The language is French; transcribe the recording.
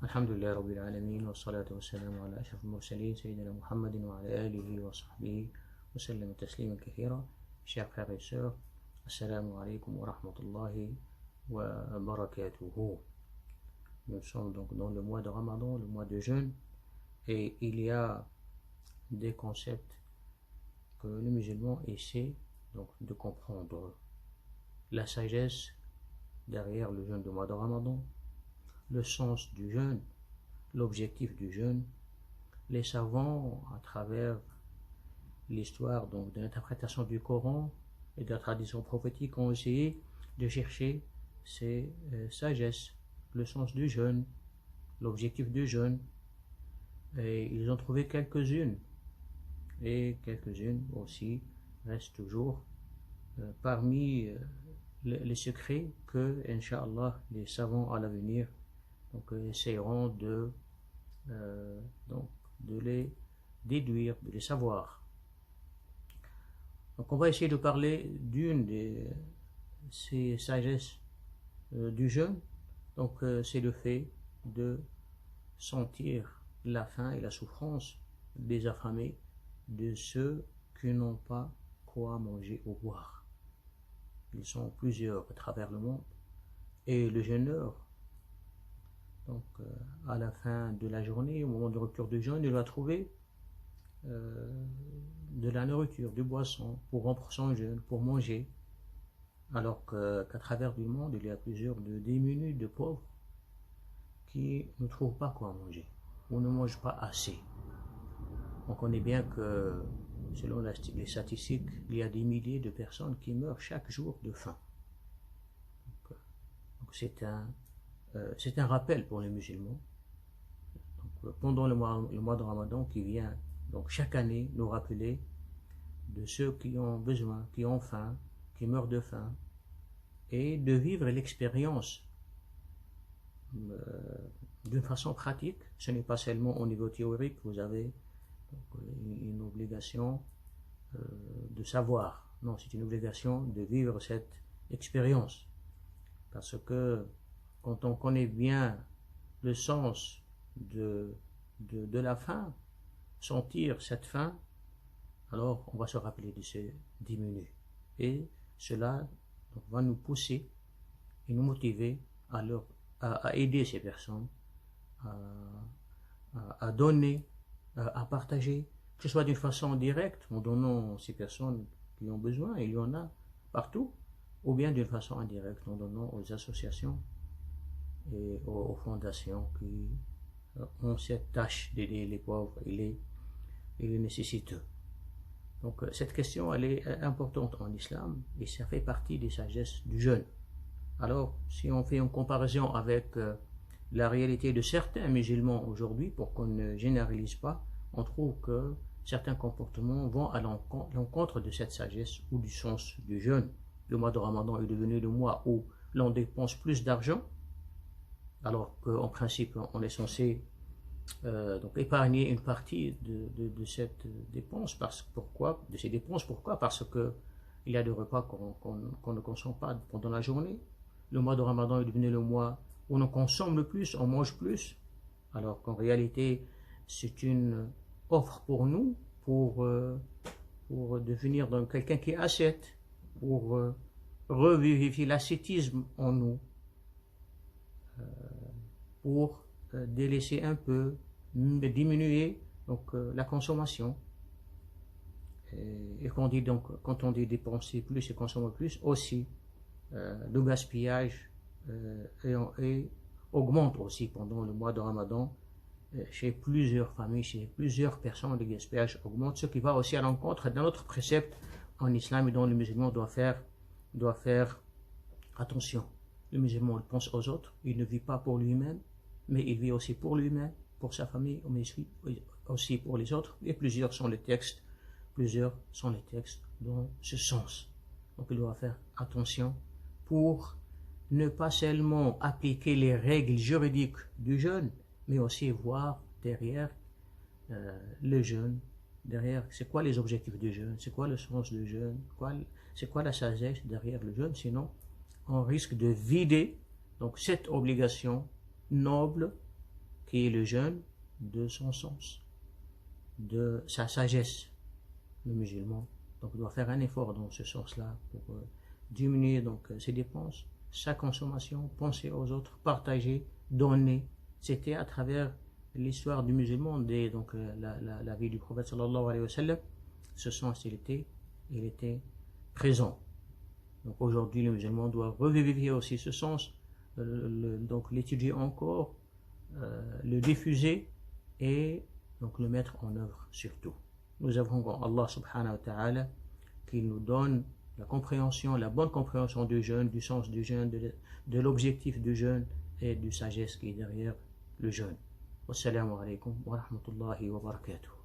الحمد لله رب العالمين والصلاة والسلام على أشرف المرسلين سيدنا محمد وعلى آله وصحبه وسلم تسليما كثيرا. Chers frères et sœurs, Assalamu alaikum wa rahmatullahi wa barakatuhu. Nous sommes donc dans le mois de Ramadan, le mois de jeûne, et il y a des concepts que le musulman essaie donc de comprendre. La sagesse derrière le jeûne du mois de Ramadan, le sens du jeûne, l'objectif du jeûne. Les savants, à travers l'histoire donc de l'interprétation du Coran et de la tradition prophétique, ont essayé de chercher ces sagesses, le sens du jeûne, l'objectif du jeûne, et ils ont trouvé quelques-unes, et quelques-unes aussi restent toujours parmi les secrets que, Inch'Allah, les savants à l'avenir donc essaieront de les déduire, de les savoir. Donc on va essayer de parler d'une de ces sagesses du jeûne. Donc c'est le fait de sentir la faim et la souffrance des affamés, de ceux qui n'ont pas quoi manger ou boire. Ils sont plusieurs à travers le monde, et le jeûneur, donc à la fin de la journée, au moment de rupture de jeûne, il va trouver de la nourriture, du boisson pour rompre son jeûne, pour manger, alors qu'à travers le monde, il y a plusieurs de démunis, de pauvres, qui ne trouvent pas quoi manger, ou ne mangent pas assez. On connaît bien que, selon les statistiques, il y a des milliers de personnes qui meurent chaque jour de faim. Donc c'est un rappel pour les musulmans. Donc, pendant le mois de Ramadan qui vient, donc chaque année, nous rappeler de ceux qui ont besoin, qui ont faim, qui meurent de faim, et de vivre l'expérience d'une façon pratique. Ce n'est pas seulement au niveau théorique, vous avez donc une obligation de savoir. Non, c'est une obligation de vivre cette expérience. Parce que quand on connaît bien le sens de la faim, sentir cette faim, alors on va se rappeler de ces diminuer. Et cela donc, va nous pousser et nous motiver à aider ces personnes, à donner, à partager, que ce soit d'une façon directe, en donnant ces personnes qui ont besoin, et il y en a partout, ou bien d'une façon indirecte, en donnant aux associations et aux fondations qui ont cette tâche d'aider les pauvres et les nécessiteux. Donc cette question, elle est importante en islam, et ça fait partie des sagesses du jeûne. Alors, si on fait une comparaison avec la réalité de certains musulmans aujourd'hui, pour qu'on ne généralise pas, on trouve que certains comportements vont à l'encontre de cette sagesse ou du sens du jeûne. Le mois de Ramadan est devenu le mois où l'on dépense plus d'argent, alors qu'en principe on est censé donc épargner une partie de cette dépense. Pourquoi? Parce que il y a des repas qu'on ne consomme pas pendant la journée. Le mois de Ramadan est devenu le mois où on consomme le plus, on mange plus, alors qu'en réalité c'est une offre pour nous, pour devenir donc quelqu'un qui ascète, pour revivifier l'ascétisme en nous, pour délaisser un peu, diminuer donc la consommation. Et quand on dit dépenser plus et consommer plus, aussi le gaspillage et augmente aussi pendant le mois de Ramadan. Chez plusieurs familles, chez plusieurs personnes, le gaspillage augmente, ce qui va aussi à l'encontre d'un autre précepte en islam et dont le musulman doit faire attention. Le musulman il pense aux autres, il ne vit pas pour lui-même, mais il vit aussi pour lui-même, pour sa famille, mais aussi pour les autres, et plusieurs sont les textes dans ce sens. Donc il doit faire attention pour ne pas seulement appliquer les règles juridiques du jeûne, mais aussi voir derrière le jeûne, derrière c'est quoi les objectifs du jeûne, c'est quoi le sens du jeûne, c'est quoi la sagesse derrière le jeûne. Sinon on risque de vider donc cette obligation noble qui est le jeûne de son sens, de sa sagesse. Le musulman donc doit faire un effort dans ce sens-là pour diminuer donc ses dépenses, sa consommation, penser aux autres, partager, donner. C'était à travers l'histoire du musulman, donc la vie du prophète sallallahu alayhi wa sallam, ce sens il était présent. Donc aujourd'hui le musulman doit revivifier aussi ce sens, donc l'étudier encore, le diffuser et donc le mettre en œuvre surtout. Nous avons Allah subhanahu wa ta'ala qui nous donne la compréhension, la bonne compréhension du jeûne, du sens du jeûne, de l'objectif du jeûne et du sagesse qui est derrière le jeûne. Wassalamu alaikum wa rahmatullahi wa barakatuh.